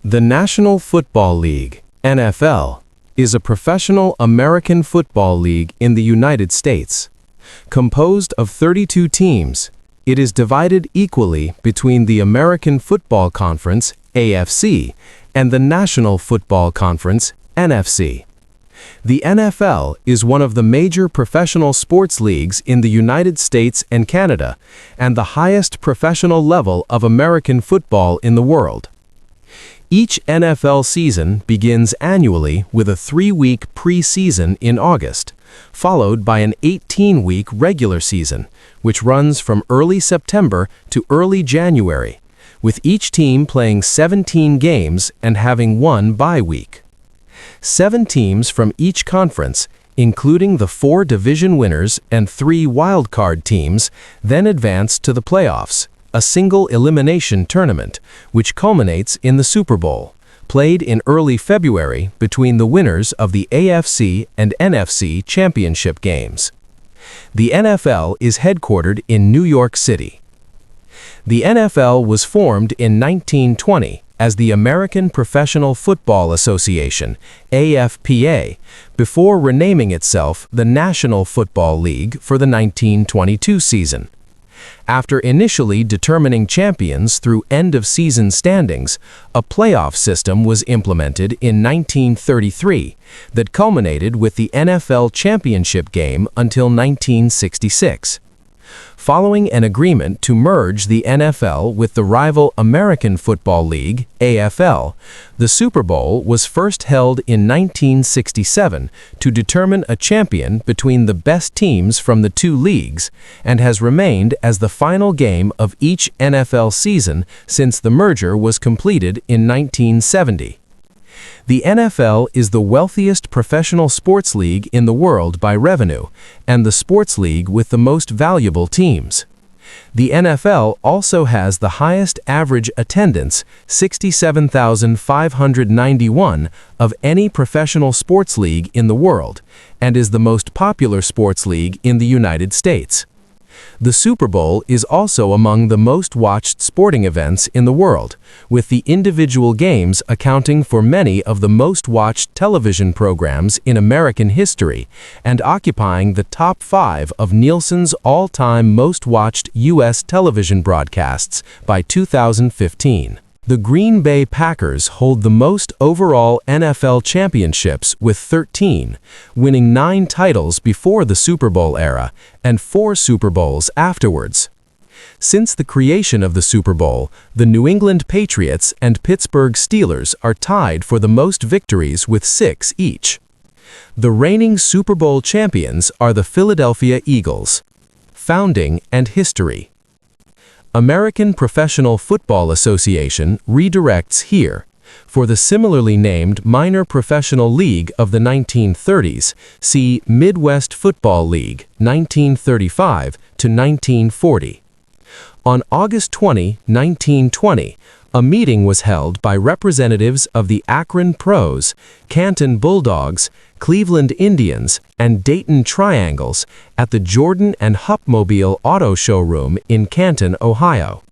The National Football League, NFL, is a professional American football league in the United States. Composed of 32 teams, it is divided equally between the American Football Conference, AFC, and the National Football Conference, NFC. The NFL is one of the major professional sports leagues in the United States and Canada, and the highest professional level of American football in the world. Each NFL season begins annually with a 3-week preseason in August, followed by an 18-week regular season, which runs from early September to early January, with each team playing 17 games and having one bye week. 7 teams from each conference, including the 4 division winners and 3 wildcard teams, then advance to the playoffs, a single elimination tournament, which culminates in the Super Bowl, played in early February between the winners of the AFC and NFC championship games. The NFL is headquartered in New York City. The NFL was formed in 1920 as the American Professional Football Association, AFPA, before renaming itself the National Football League for the 1922 season. After initially determining champions through end-of-season standings, a playoff system was implemented in 1933 that culminated with the NFL championship game until 1966. Following an agreement to merge the NFL with the rival American Football League, AFL, the Super Bowl was first held in 1967 to determine a champion between the best teams from the two leagues, and has remained as the final game of each NFL season since the merger was completed in 1970. The NFL is the wealthiest professional sports league in the world by revenue, and the sports league with the most valuable teams. The NFL also has the highest average attendance, 67,591, of any professional sports league in the world, and is the most popular sports league in the United States. The Super Bowl is also among the most watched sporting events in the world, with the individual games accounting for many of the most watched television programs in American history and occupying the top 5 of Nielsen's all-time most watched U.S. television broadcasts by 2015. The Green Bay Packers hold the most overall NFL championships with 13, winning 9 titles before the Super Bowl era and 4 Super Bowls afterwards. Since the creation of the Super Bowl, the New England Patriots and Pittsburgh Steelers are tied for the most victories with 6 each. The reigning Super Bowl champions are the Philadelphia Eagles. Founding and history. American Professional Football Association redirects here. For the similarly named minor professional league of the 1930s, see Midwest Football League, 1935 to 1940. On August 20, 1920, a meeting was held by representatives of the Akron Pros, Canton Bulldogs, Cleveland Indians, and Dayton Triangles at the Jordan and Hupmobile Auto Showroom in Canton, Ohio.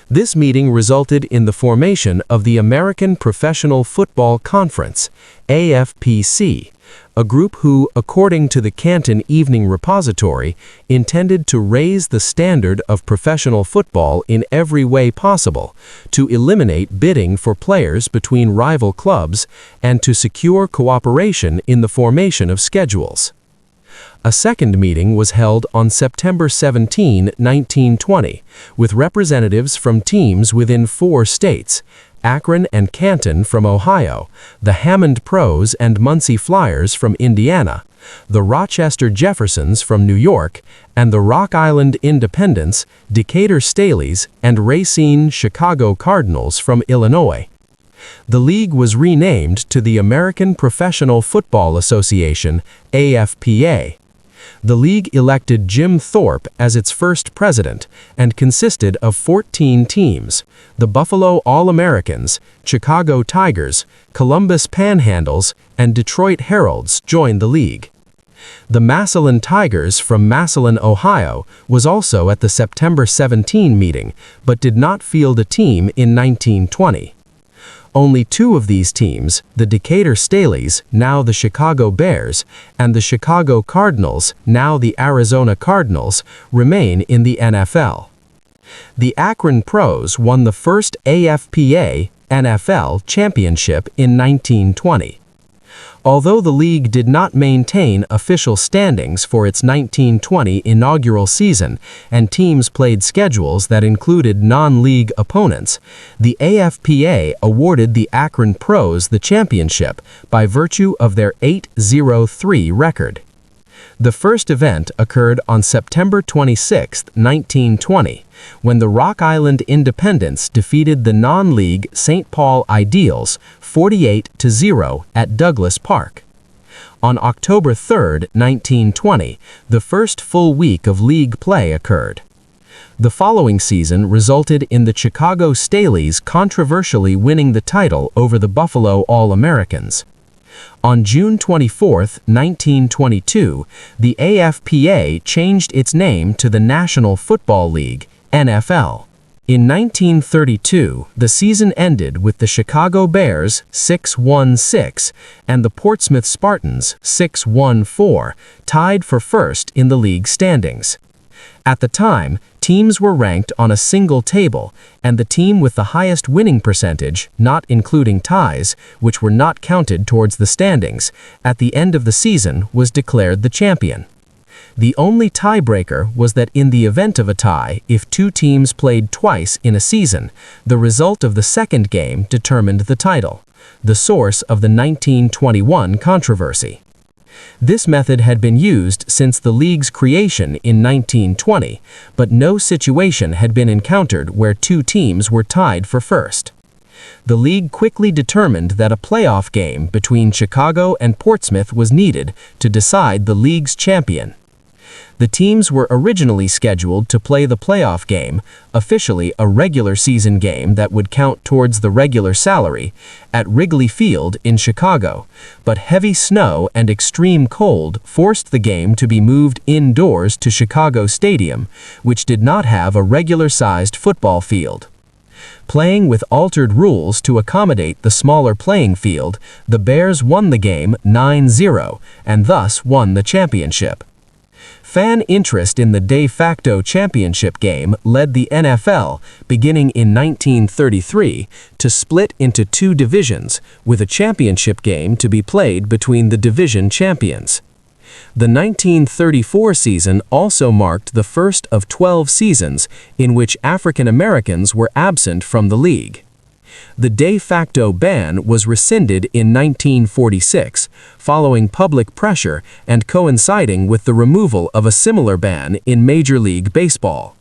This meeting resulted in the formation of the American Professional Football Conference, AFPC, a group who, according to the Canton Evening Repository, intended to raise the standard of professional football in every way possible, to eliminate bidding for players between rival clubs, and to secure cooperation in the formation of schedules. A second meeting was held on September 17, 1920, with representatives from teams within 4 states, Akron and Canton from Ohio, the Hammond Pros and Muncie Flyers from Indiana, the Rochester Jeffersons from New York, and the Rock Island Independents, Decatur Staleys, and Racine Chicago Cardinals from Illinois. The league was renamed to the American Professional Football Association, AFPA. The league elected Jim Thorpe as its first president and consisted of 14 teams. The Buffalo All-Americans, Chicago Tigers, Columbus Panhandles, and Detroit Heralds joined the league. The Massillon Tigers from Massillon, Ohio, was also at the September 17 meeting, but did not field a team in 1920. Only two of these teams, the Decatur Staleys, now the Chicago Bears, and the Chicago Cardinals, now the Arizona Cardinals, remain in the NFL. The Akron Pros won the first AFPA NFL championship in 1920. Although the league did not maintain official standings for its 1920 inaugural season and teams played schedules that included non-league opponents, the AFPA awarded the Akron Pros the championship by virtue of their 8-0-3 record. The first event occurred on September 26, 1920, when the Rock Island Independents defeated the non-league St. Paul Ideals 48-0 at Douglas Park. On October 3, 1920, the first full week of league play occurred. The following season resulted in the Chicago Staleys controversially winning the title over the Buffalo All-Americans. On June 24, 1922, the AFPA changed its name to the National Football League, NFL. In 1932, the season ended with the Chicago Bears 6-1-6 and the Portsmouth Spartans 6-1-4, tied for first in the league standings. At the time, teams were ranked on a single table, and the team with the highest winning percentage, not including ties, which were not counted towards the standings, at the end of the season was declared the champion. The only tiebreaker was that in the event of a tie, if two teams played twice in a season, the result of the second game determined the title, the source of the 1921 controversy. This method had been used since the league's creation in 1920, but no situation had been encountered where two teams were tied for first. The league quickly determined that a playoff game between Chicago and Portsmouth was needed to decide the league's champion. The teams were originally scheduled to play the playoff game, officially a regular season game that would count towards the regular salary, at Wrigley Field in Chicago, but heavy snow and extreme cold forced the game to be moved indoors to Chicago Stadium, which did not have a regular-sized football field. Playing with altered rules to accommodate the smaller playing field, the Bears won the game 9-0 and thus won the championship. Fan interest in the de facto championship game led the NFL, beginning in 1933, to split into two divisions, with a championship game to be played between the division champions. The 1934 season also marked the first of 12 seasons in which African Americans were absent from the league. The de facto ban was rescinded in 1946, following public pressure and coinciding with the removal of a similar ban in Major League Baseball.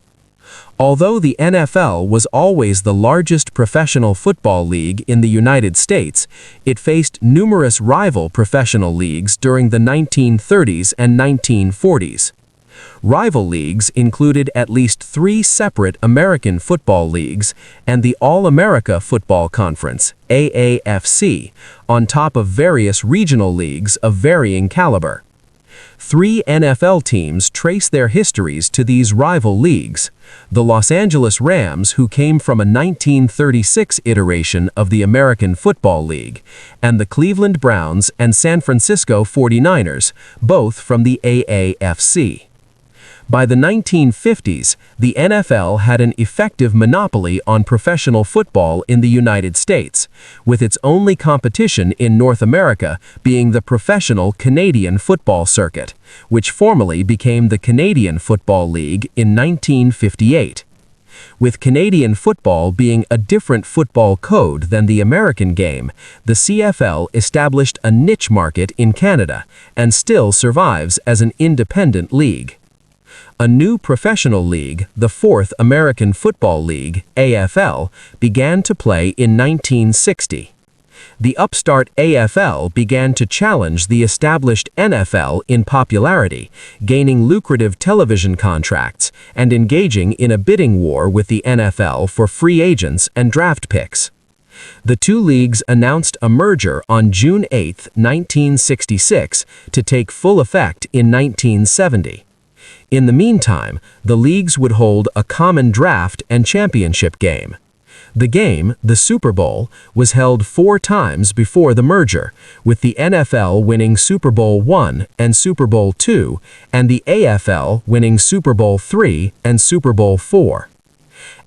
Although the NFL was always the largest professional football league in the United States, it faced numerous rival professional leagues during the 1930s and 1940s. Rival leagues included at least 3 separate American football leagues and the All-America Football Conference, AAFC, on top of various regional leagues of varying caliber. 3 NFL teams trace their histories to these rival leagues: the Los Angeles Rams, who came from a 1936 iteration of the American Football League, and the Cleveland Browns and San Francisco 49ers, both from the AAFC. By the 1950s, the NFL had an effective monopoly on professional football in the United States, with its only competition in North America being the professional Canadian football circuit, which formally became the Canadian Football League in 1958. With Canadian football being a different football code than the American game, the CFL established a niche market in Canada and still survives as an independent league. A new professional league, the Fourth American Football League, AFL, began to play in 1960. The upstart AFL began to challenge the established NFL in popularity, gaining lucrative television contracts and engaging in a bidding war with the NFL for free agents and draft picks. The two leagues announced a merger on June 8, 1966, to take full effect in 1970. In the meantime, the leagues would hold a common draft and championship game. The game, the Super Bowl, was held 4 times before the merger, with the NFL winning Super Bowl I and Super Bowl II, and the AFL winning Super Bowl III and Super Bowl IV.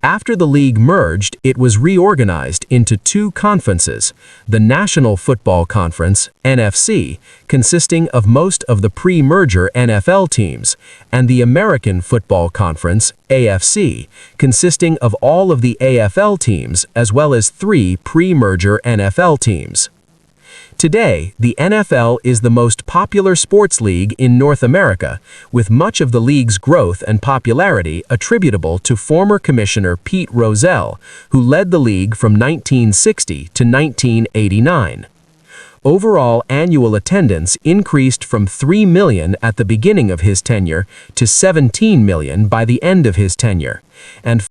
After the league merged, it was reorganized into 2 conferences, the National Football Conference, NFC, consisting of most of the pre-merger NFL teams, and the American Football Conference, AFC, consisting of all of the AFL teams as well as 3 pre-merger NFL teams. Today, the NFL is the most popular sports league in North America, with much of the league's growth and popularity attributable to former Commissioner Pete Rozelle, who led the league from 1960 to 1989. Overall annual attendance increased from 3 million at the beginning of his tenure to 17 million by the end of his tenure, and